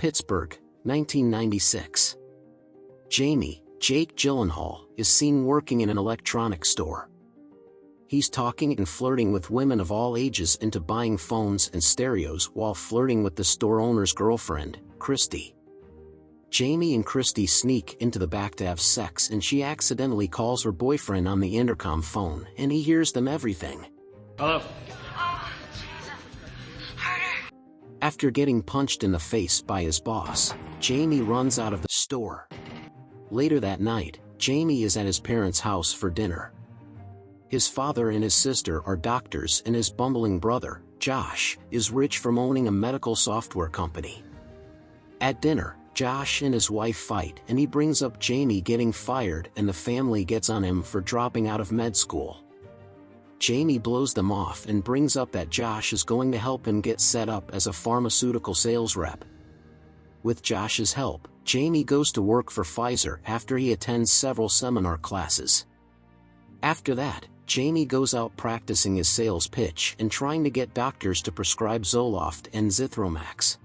Pittsburgh, 1996. Jamie, Jake Gyllenhaal, is seen working in an electronics store. He's talking and flirting with women of all ages into buying phones and stereos while flirting with the store owner's girlfriend, Christy. Jamie and Christy sneak into the back to have sex, and she accidentally calls her boyfriend on the intercom phone, and he hears them everything. Hello. After getting punched in the face by his boss, Jamie runs out of the store. Later that night, Jamie is at his parents' house for dinner. His father and his sister are doctors, and his bumbling brother, Josh, is rich from owning a medical software company. At dinner, Josh and his wife fight, and he brings up Jamie getting fired, and the family gets on him for dropping out of med school. Jamie blows them off and brings up that Josh is going to help him get set up as a pharmaceutical sales rep. With Josh's help, Jamie goes to work for Pfizer after he attends several seminar classes. After that, Jamie goes out practicing his sales pitch and trying to get doctors to prescribe Zoloft and Zithromax.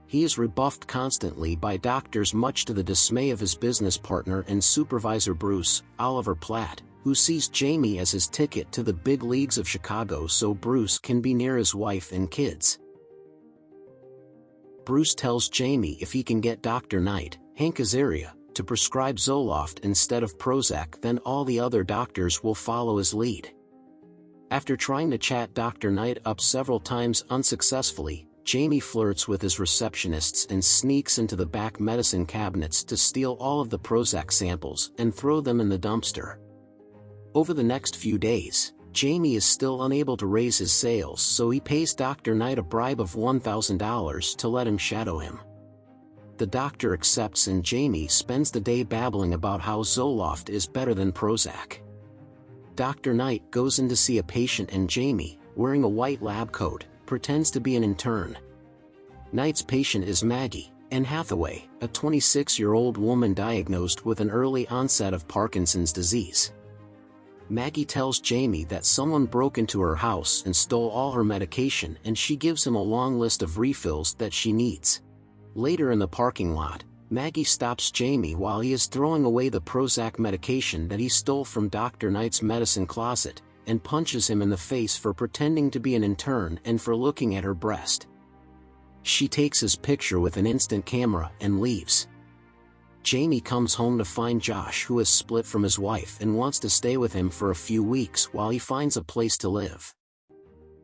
He is rebuffed constantly by doctors, much to the dismay of his business partner and supervisor Bruce, Oliver Platt, who sees Jamie as his ticket to the big leagues of Chicago so Bruce can be near his wife and kids. Bruce tells Jamie if he can get Dr. Knight, Hank Azaria, to prescribe Zoloft instead of Prozac, then all the other doctors will follow his lead. After trying to chat Dr. Knight up several times unsuccessfully, Jamie flirts with his receptionists and sneaks into the back medicine cabinets to steal all of the Prozac samples and throw them in the dumpster. Over the next few days, Jamie is still unable to raise his sales, so he pays Dr. Knight a bribe of $1,000 to let him shadow him. The doctor accepts, and Jamie spends the day babbling about how Zoloft is better than Prozac. Dr. Knight goes in to see a patient, and Jamie, wearing a white lab coat, pretends to be an intern. Knight's patient is Maggie, Anne Hathaway, a 26-year-old woman diagnosed with an early onset of Parkinson's disease. Maggie tells Jamie that someone broke into her house and stole all her medication, and she gives him a long list of refills that she needs. Later in the parking lot, Maggie stops Jamie while he is throwing away the Prozac medication that he stole from Dr. Knight's medicine closet, and punches him in the face for pretending to be an intern and for looking at her breast. She takes his picture with an instant camera and leaves. Jamie comes home to find Josh, who has split from his wife and wants to stay with him for a few weeks while he finds a place to live.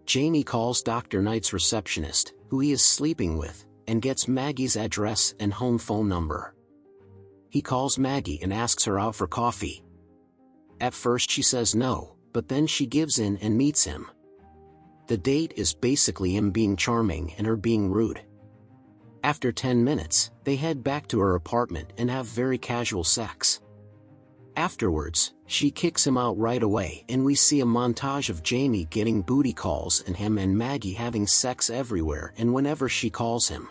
Jamie calls Dr. Knight's receptionist, who he is sleeping with, and gets Maggie's address and home phone number. He calls Maggie and asks her out for coffee. At first she says no, but then she gives in and meets him. The date is basically him being charming and her being rude. After 10 minutes, they head back to her apartment and have very casual sex. Afterwards, she kicks him out right away, and we see a montage of Jamie getting booty calls and him and Maggie having sex everywhere and whenever she calls him.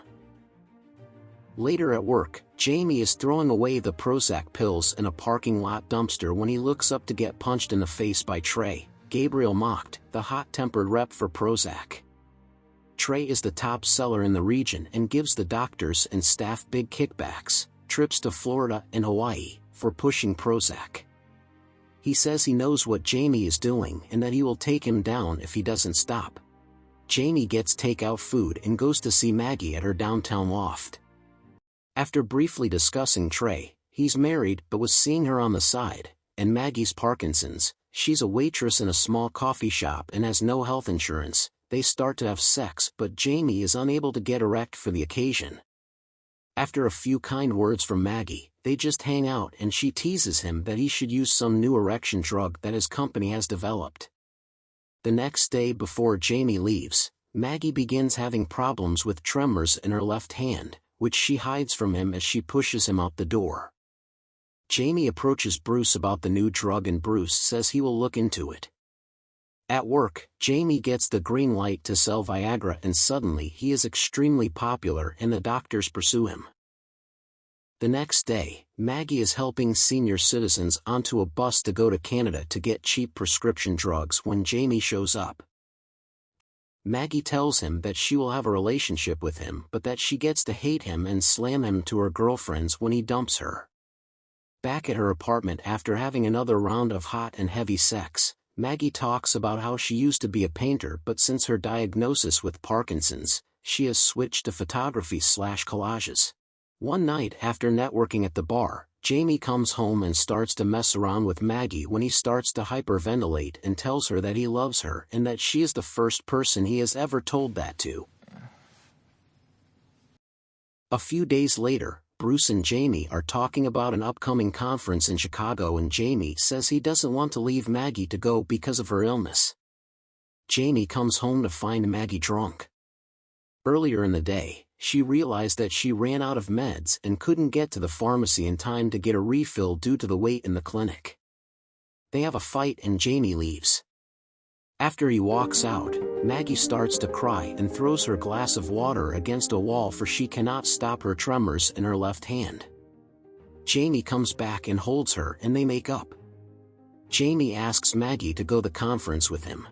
Later at work, Jamie is throwing away the Prozac pills in a parking lot dumpster when he looks up to get punched in the face by Trey, Gabriel Macht, the hot-tempered rep for Prozac. Trey is the top seller in the region and gives the doctors and staff big kickbacks, trips to Florida and Hawaii, for pushing Prozac. He says he knows what Jamie is doing and that he will take him down if he doesn't stop. Jamie gets takeout food and goes to see Maggie at her downtown loft. After briefly discussing Trey, he's married but was seeing her on the side, and Maggie's Parkinson's, she's a waitress in a small coffee shop and has no health insurance. They start to have sex, but Jamie is unable to get erect for the occasion. After a few kind words from Maggie, they just hang out, and she teases him that he should use some new erection drug that his company has developed. The next day before Jamie leaves, Maggie begins having problems with tremors in her left hand, which she hides from him as she pushes him out the door. Jamie approaches Bruce about the new drug, and Bruce says he will look into it. At work, Jamie gets the green light to sell Viagra, and suddenly he is extremely popular and the doctors pursue him. The next day, Maggie is helping senior citizens onto a bus to go to Canada to get cheap prescription drugs when Jamie shows up. Maggie tells him that she will have a relationship with him but that she gets to hate him and slam him to her girlfriends when he dumps her. Back at her apartment after having another round of hot and heavy sex, Maggie talks about how she used to be a painter but since her diagnosis with Parkinson's, she has switched to photography/collages. One night after networking at the bar, Jamie comes home and starts to mess around with Maggie when he starts to hyperventilate and tells her that he loves her and that she is the first person he has ever told that to. A few days later, Bruce and Jamie are talking about an upcoming conference in Chicago and Jamie says he doesn't want to leave Maggie to go because of her illness. Jamie comes home to find Maggie drunk. Earlier in the day, she realized that she ran out of meds and couldn't get to the pharmacy in time to get a refill due to the wait in the clinic. They have a fight and Jamie leaves. After he walks out, Maggie starts to cry and throws her glass of water against a wall for she cannot stop her tremors in her left hand. Jamie comes back and holds her and they make up. Jamie asks Maggie to go to the conference with him.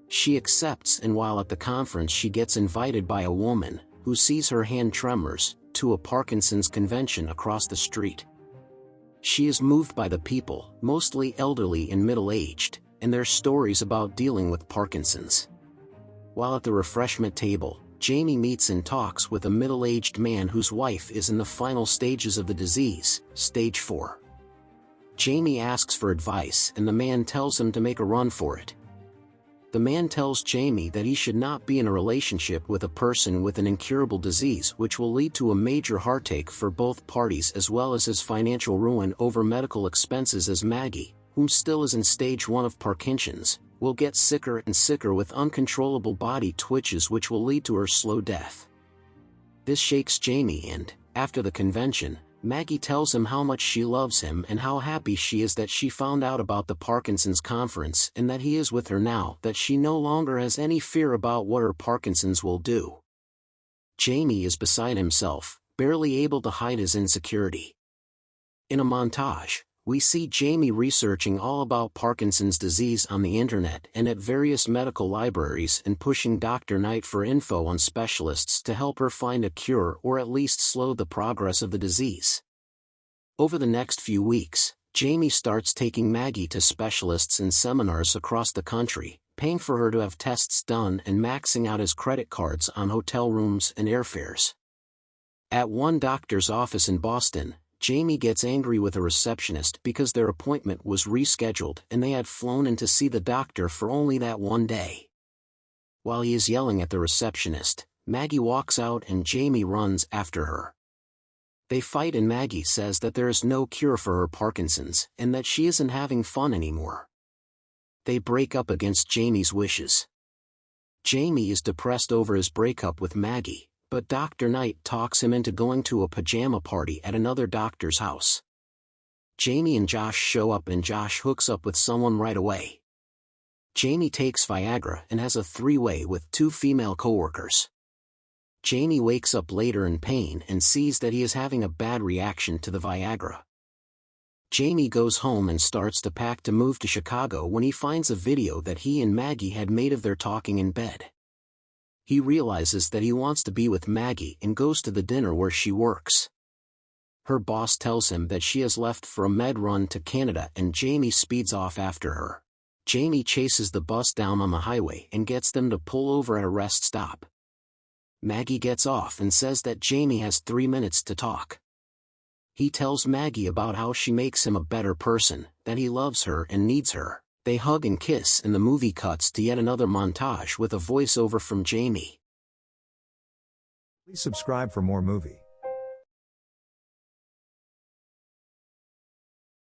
She accepts and while at the conference she gets invited by a woman, who sees her hand tremors, to a Parkinson's convention across the street. She is moved by the people, mostly elderly and middle-aged, and their stories about dealing with Parkinson's. While at the refreshment table, Jamie meets and talks with a middle-aged man whose wife is in the final stages of the disease, stage 4. Jamie asks for advice and the man tells him to make a run for it. The man tells Jamie that he should not be in a relationship with a person with an incurable disease which will lead to a major heartache for both parties as well as his financial ruin over medical expenses as Maggie, whom still is in stage 1 of Parkinson's, will get sicker and sicker with uncontrollable body twitches which will lead to her slow death. This shakes Jamie and, after the convention, Maggie tells him how much she loves him and how happy she is that she found out about the Parkinson's conference and that he is with her now that she no longer has any fear about what her Parkinson's will do. Jamie is beside himself, barely able to hide his insecurity. In a montage, we see Jamie researching all about Parkinson's disease on the internet and at various medical libraries and pushing Dr. Knight for info on specialists to help her find a cure or at least slow the progress of the disease. Over the next few weeks, Jamie starts taking Maggie to specialists and seminars across the country, paying for her to have tests done and maxing out his credit cards on hotel rooms and airfares. At one doctor's office in Boston, Jamie gets angry with a receptionist because their appointment was rescheduled and they had flown in to see the doctor for only that one day. While he is yelling at the receptionist, Maggie walks out and Jamie runs after her. They fight and Maggie says that there is no cure for her Parkinson's and that she isn't having fun anymore. They break up against Jamie's wishes. Jamie is depressed over his breakup with Maggie, but Dr. Knight talks him into going to a pajama party at another doctor's house. Jamie and Josh show up and Josh hooks up with someone right away. Jamie takes Viagra and has a three-way with 2 female coworkers. Jamie wakes up later in pain and sees that he is having a bad reaction to the Viagra. Jamie goes home and starts to pack to move to Chicago when he finds a video that he and Maggie had made of their talking in bed. He realizes that he wants to be with Maggie and goes to the dinner where she works. Her boss tells him that she has left for a med run to Canada and Jamie speeds off after her. Jamie chases the bus down on the highway and gets them to pull over at a rest stop. Maggie gets off and says that Jamie has 3 minutes to talk. He tells Maggie about how she makes him a better person, that he loves her and needs her. They hug and kiss and the movie cuts to yet another montage with a voiceover from Jamie. Please subscribe for more movie